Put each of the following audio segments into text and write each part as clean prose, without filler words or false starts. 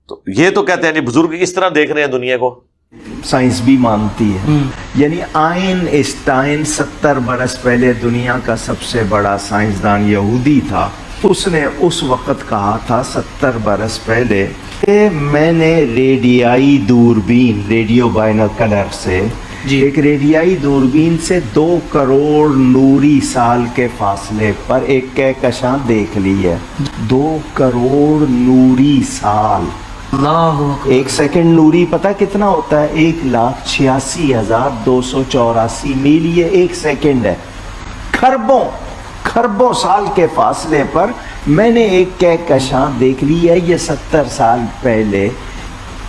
تو یہ تو کہتے ہیں جی بزرگ اس طرح دیکھ رہے ہیں دنیا کو. سائنس بھی مانتی ہے. یعنی آئنسٹائن 70 برس پہلے دنیا کا سب سے بڑا سائنسدان یہودی تھا. اس نے اس وقت کہا تھا 70 برس پہلے کہ میں نے ریڈیائی دوربین، ریڈیو بائنوکولر سے ایک ریڈیائی دوربین سے 2 کروڑ نوری سال کے فاصلے پر ایک کہکشاں دیکھ لی ہے. 2 کروڑ نوری سال. ایک سیکنڈ نوری پتہ کتنا ہوتا ہے؟ 1,86,284 میل. یہ ایک سیکنڈ ہے. خربوں سال کے فاصلے پر میں نے ایک کہکشاں دیکھ لی ہے. یہ 70 سال پہلے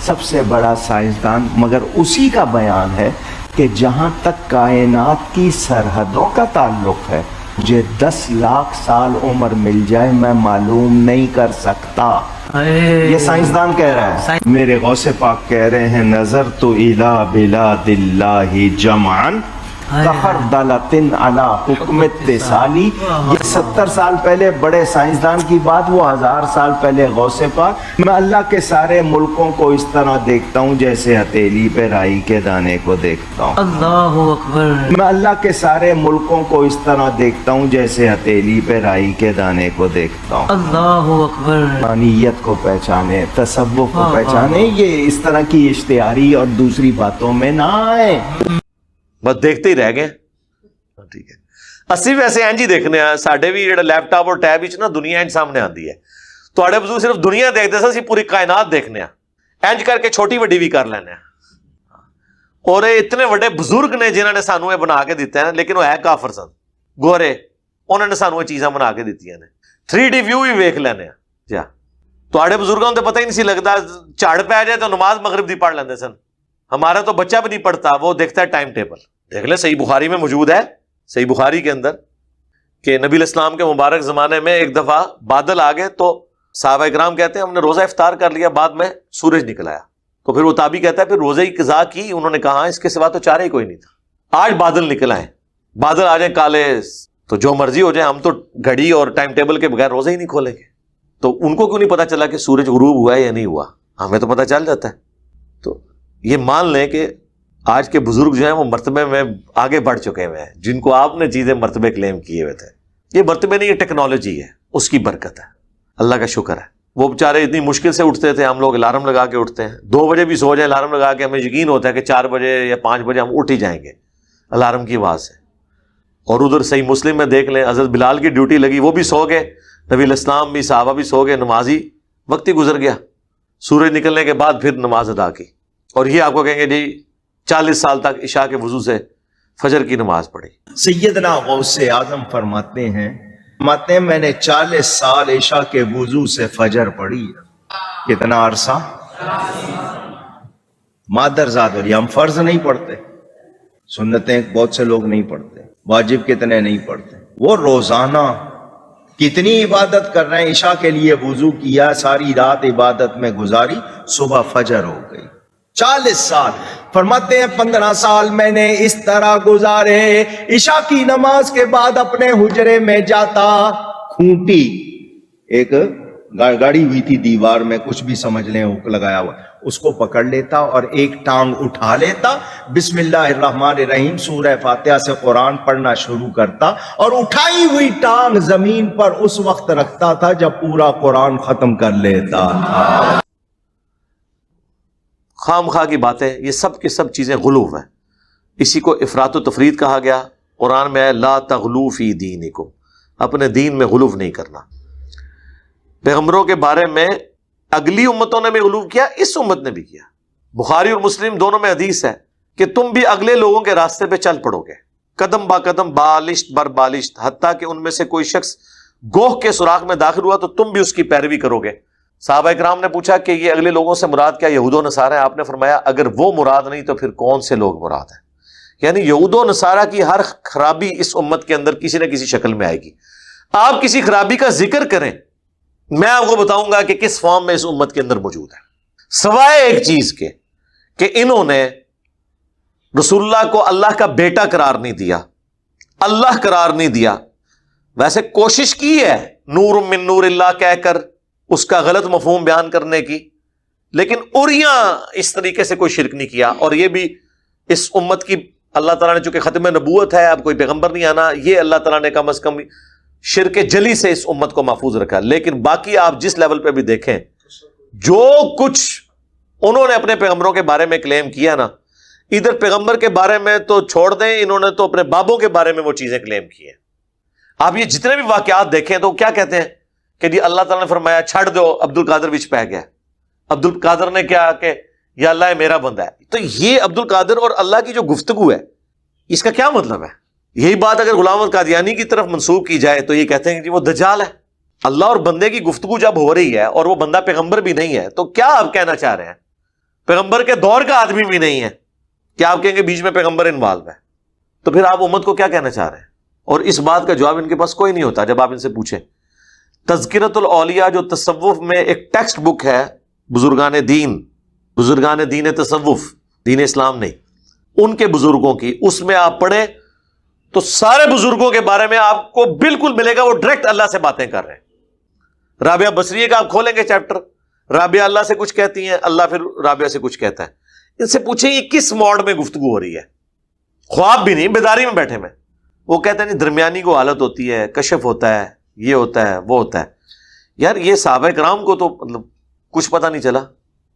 سب سے بڑا سائنسدان. مگر اسی کا بیان ہے کہ جہاں تک کائنات کی سرحدوں کا تعلق ہے مجھے 10 لاکھ سال عمر مل جائے میں معلوم نہیں کر سکتا. یہ سائنسدان کہہ رہا ہے. میرے غوث پاک کہہ رہے ہیں نظر تو الی بلاد اللہ جمعاً کخردلۃ علی حکم اتصالی. یہ 70 سال پہلے بڑے سائنسدان کی بات، وہ 1000 سال پہلے غوث پاک. میں اللہ کے سارے ملکوں کو اس طرح دیکھتا ہوں جیسے ہتھیلی پہ رائی کے دانے کو دیکھتا ہوں. اللہ اکبر. میں اللہ کے سارے ملکوں کو اس طرح دیکھتا ہوں جیسے ہتھیلی پہ رائی کے دانے کو دیکھتا ہوں. اللہ اکبر. روحانیت کو پہچانے، تصوف کو پہچانے. یہ اس طرح کی اشتہاری اور دوسری باتوں میں نہ آئے. بس دیکھتے ہی رہ گئے. ٹھیک ہے. اسی ویسے اینج ہی دیکھنے ہیں. ساڈے بھی جڑا لیپ ٹاپ اور ٹیب وچ نا دنیا اینج سامنے آندی ہے. تواڈے بزرگ صرف دنیا دیکھتے سن، اسی پوری کائنات دیکھنے ہیں. اینج کر کے چھوٹی وڈی بھی کر لینے ہیں. اور یہ اتنے بڑے بزرگ نے جنہوں نے سانو یہ بنا کے دیتا ہے، لیکن وہ ہے کافر سن گورے. انہوں نے سانو یہ چیزاں بنا کے دیتی ہیں. 3D ویو بھی ویکھ لینے ہیں. جا تواڈے بزرگوں تو پتہ ہی نہیں سی لگتا. جھاڑ پہ آ جائے تو نماز مغرب دی پڑھ لیندے سن. ہمارا تو بچہ بھی نہیں پڑھتا، وہ دیکھتا ہے ٹائم ٹیبل. دیکھ لیں صحیح بخاری میں موجود ہے، صحیح بخاری کے اندر کہ نبی علیہ السلام کے مبارک زمانے میں ایک دفعہ بادل آ گئے تو صحابہ کرام کہتے ہیں ہم نے روزہ افطار کر لیا، بعد میں سورج نکل آیا. تو پھر وہ تابعی کہتا ہے پھر روزے کی قضا کی. انہوں نے کہا اس کے سوا تو چارہ ہی کوئی نہیں تھا. آج بادل نکل آئے، بادل آ جائیں کالے تو جو مرضی ہو جائے، ہم تو گھڑی اور ٹائم ٹیبل کے بغیر روزے ہی نہیں کھولیں گے. تو ان کو کیوں نہیں پتا چلا کہ سورج غروب ہوا ہے یا نہیں ہوا؟ ہمیں تو پتا چل جاتا ہے. تو یہ مان لیں کہ آج کے بزرگ جو ہیں وہ مرتبے میں آگے بڑھ چکے ہوئے ہیں. جن کو آپ نے چیزیں مرتبے کلیم کیے ہوئے تھے، یہ مرتبے نہیں، یہ ٹیکنالوجی ہے، اس کی برکت ہے. اللہ کا شکر ہے. وہ بیچارے اتنی مشکل سے اٹھتے تھے، ہم لوگ الارم لگا کے اٹھتے ہیں. 2 بجے بھی سو جائیں الارم لگا کے، ہمیں یقین ہوتا ہے کہ 4 بجے یا 5 بجے ہم اٹھ ہی جائیں گے الارم کی آواز سے. اور ادھر صحیح مسلم میں دیکھ لیں حضرت بلال کی ڈیوٹی لگی، وہ بھی سو گئے، نبی علیہ السلام بھی، صحابہ بھی سو گئے، نمازی وقت ہی گزر گیا. سورج نکلنے کے بعد پھر نماز ادا کی. اور یہ آپ کو کہیں گے جی 40 سال تک عشاء کے وضو سے فجر کی نماز پڑھی. سیدنا غوث اعظم فرماتے ہیں میں نے 40 سال عشاء کے وضو سے فجر پڑھی. کتنا عرصہ؟ مادرزاد. اور ہم فرض نہیں پڑھتے، سنتیں بہت سے لوگ نہیں پڑھتے، واجب کتنے نہیں پڑھتے. وہ روزانہ کتنی عبادت کر رہے ہیں. عشاء کے لیے وضو کیا، ساری رات عبادت میں گزاری، صبح فجر ہو گئی. 40 سال. فرماتے ہیں 15 سال میں نے اس طرح گزارے. عشاء کی نماز کے بعد اپنے حجرے میں جاتا، کھونٹی ایک گاڑی ہوئی تھی دیوار میں، کچھ بھی سمجھ لیں، ہک لگایا ہوا، اس کو پکڑ لیتا اور ایک ٹانگ اٹھا لیتا، بسم اللہ الرحمن الرحیم سورہ فاتحہ سے قرآن پڑھنا شروع کرتا، اور اٹھائی ہوئی ٹانگ زمین پر اس وقت رکھتا تھا جب پورا قرآن ختم کر لیتا تھا. خام خواہ کی باتیں، یہ سب کے سب چیزیں غلو ہیں. اسی کو افراط و تفرید کہا گیا. قرآن میں ہے لا تغلو فی دینکم، اپنے دین میں غلو نہیں کرنا. پیغمبروں کے بارے میں اگلی امتوں نے بھی غلو کیا، اس امت نے بھی کیا. بخاری اور مسلم دونوں میں حدیث ہے کہ تم بھی اگلے لوگوں کے راستے پہ چل پڑو گے، قدم با قدم، بالشت بر بالشت، حتیٰ کہ ان میں سے کوئی شخص گوہ کے سوراخ میں داخل ہوا تو تم بھی اس کی پیروی کرو گے. صحابہ کرام نے پوچھا کہ یہ اگلے لوگوں سے مراد کیا یہود و نصارہ ہیں؟ آپ نے فرمایا اگر وہ مراد نہیں تو پھر کون سے لوگ مراد ہیں؟ یعنی یہود و نصارہ کی ہر خرابی اس امت کے اندر کسی نہ کسی شکل میں آئے گی. آپ کسی خرابی کا ذکر کریں، میں آپ کو بتاؤں گا کہ کس فارم میں اس امت کے اندر موجود ہے، سوائے ایک چیز کے کہ انہوں نے رسول اللہ کو اللہ کا بیٹا قرار نہیں دیا، اللہ قرار نہیں دیا. ویسے کوشش کی ہے نور من نور اللہ کہہ کر اس کا غلط مفہوم بیان کرنے کی، لیکن اوریاں اس طریقے سے کوئی شرک نہیں کیا. اور یہ بھی اس امت کی اللہ تعالیٰ نے چونکہ ختم نبوت ہے, اب کوئی پیغمبر نہیں آنا, یہ اللہ تعالیٰ نے کم از کم شرک جلی سے اس امت کو محفوظ رکھا. لیکن باقی آپ جس لیول پہ بھی دیکھیں, جو کچھ انہوں نے اپنے پیغمبروں کے بارے میں کلیم کیا نا, ادھر پیغمبر کے بارے میں تو چھوڑ دیں, انہوں نے تو اپنے بابوں کے بارے میں وہ چیزیں کلیم کی ہیں. آپ یہ جتنے بھی واقعات دیکھیں تو کیا کہتے ہیں کہ جی اللہ تعالیٰ نے فرمایا چھڑ دو, عبد القادر وچ پہ گیا. عبد القادر نے کیا کہ یا اللہ میرا بندہ ہے. تو یہ عبد القادر اور اللہ کی جو گفتگو ہے اس کا کیا مطلب ہے؟ یہی بات اگر غلام احمد قادیانی کی طرف منسوب کی جائے تو یہ کہتے ہیں کہ جی وہ دجال ہے. اللہ اور بندے کی گفتگو جب ہو رہی ہے اور وہ بندہ پیغمبر بھی نہیں ہے تو کیا آپ کہنا چاہ رہے ہیں؟ پیغمبر کے دور کا آدمی بھی نہیں ہے, کیا آپ کہیں گے بیچ میں پیغمبر انوالو ہے؟ تو پھر آپ امت کو کیا کہنا چاہ رہے ہیں؟ اور اس بات کا جواب ان کے پاس کوئی نہیں ہوتا جب آپ ان سے پوچھیں. تذکرۃ الاولیاء جو تصوف میں ایک ٹیکسٹ بک ہے بزرگان دین تصوف, دین اسلام نہیں, ان کے بزرگوں کی, اس میں آپ پڑھیں تو سارے بزرگوں کے بارے میں آپ کو بالکل ملے گا وہ ڈائریکٹ اللہ سے باتیں کر رہے ہیں. رابعہ بصریہ کا آپ کھولیں گے چیپٹر, رابعہ اللہ سے کچھ کہتی ہیں, اللہ پھر رابعہ سے کچھ کہتا ہے. ان سے پوچھیں یہ کس موڈ میں گفتگو ہو رہی ہے؟ خواب بھی نہیں, بیداری میں بیٹھے میں. وہ کہتے ہیں نہیں درمیانی کو حالت ہوتی ہے, کشف ہوتا ہے, یہ ہوتا ہے, وہ ہوتا ہے. یار یہ صحابہ کرام کو تو مطلب کچھ پتہ نہیں چلا.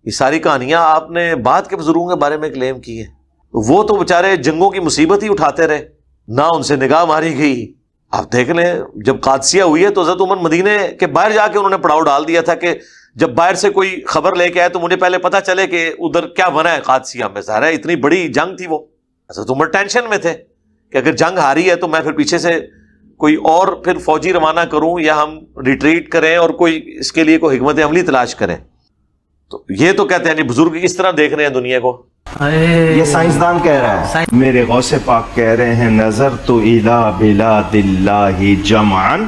یہ ساری کہانیاں آپ نے بعد کے بزرگوں کے بارے میں کلیم کی ہے. وہ تو بیچارے جنگوں کی مصیبت ہی اٹھاتے رہے, نہ ان سے نگاہ ماری گئی. آپ دیکھ لیں جب قادسیہ ہوئی ہے تو حضرت عمر مدینے کے باہر جا کے انہوں نے پڑاؤ ڈال دیا تھا کہ جب باہر سے کوئی خبر لے کے آئے تو مجھے پہلے پتہ چلے کہ ادھر کیا بنا ہے قادسیہ میں. ظاہر ہے اتنی بڑی جنگ تھی, وہ حضرت عمر ٹینشن میں تھے کہ اگر جنگ ہاری ہے تو میں پھر پیچھے سے کوئی اور پھر فوجی روانہ کروں یا ہم ریٹریٹ کریں اور کوئی اس کے لیے کوئی حکمت عملی تلاش کریں. تو یہ تو کہتے ہیں بزرگ کس طرح دیکھ رہے ہیں دنیا کو. یہ سائنسدان کہہ رہا ہے, میرے غوث پاک کہہ رہے ہیں نظر تو الی بلاد اللہ جمعن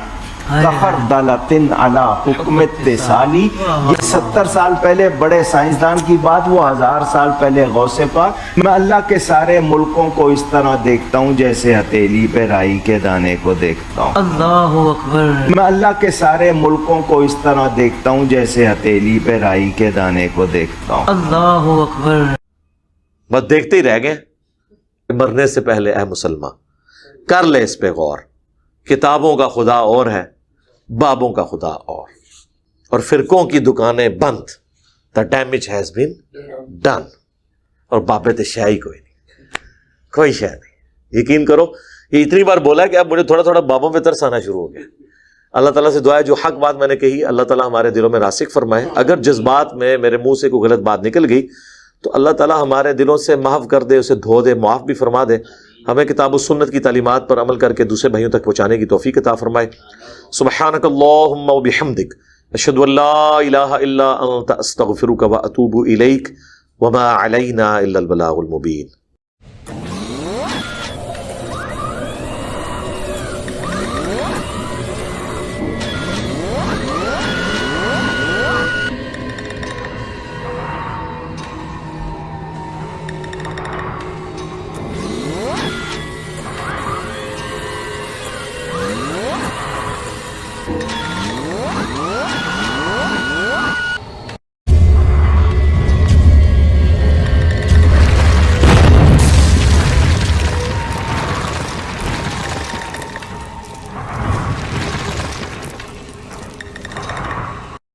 کخردلۃ علی حکم اتصالی. یہ 70 سال پہلے بڑے سائنسدان کی بات, وہ 1000 سال پہلے غوث پاک. میں اللہ کے سارے ملکوں کو اس طرح دیکھتا ہوں جیسے ہتھیلی پہ رائی کے دانے کو دیکھتا ہوں. اللہ اکبر. میں اللہ کے سارے ملکوں کو اس طرح دیکھتا ہوں جیسے ہتھیلی پہ رائی کے دانے کو دیکھتا ہوں. اللہ اکبر. بس دیکھتے ہی رہ گئے. مرنے سے پہلے اے مسلمان کر لے اس پہ غور. کتابوں کا خدا اور ہے, بابوں کا خدا اور فرقوں کی دکانیں بند. The damage has been done. اور بابے شے ہی کوئی نہیں, کوئی شے نہیں. یقین کرو یہ اتنی بار بولا کہ اب مجھے تھوڑا تھوڑا بابوں پہ ترس آنا شروع ہو گیا. اللہ تعالیٰ سے دعا ہے جو حق بات میں نے کہی اللہ تعالیٰ ہمارے دلوں میں راسخ فرمائے. اگر جذبات میں میرے منہ سے کوئی غلط بات نکل گئی تو اللہ تعالیٰ ہمارے دلوں سے محو کر دے, اسے دھو دے, معاف بھی فرما دے. ہمیں کتاب و سنت کی تعلیمات پر عمل کر کے دوسرے بھائیوں تک پہنچانے کی توفیق عطا فرمائے. سبحانک اللہم و بحمدک اشہد ان لا الہ الا انت استغفرک و اتوب الیک وما علینا الا البلاغ المبین.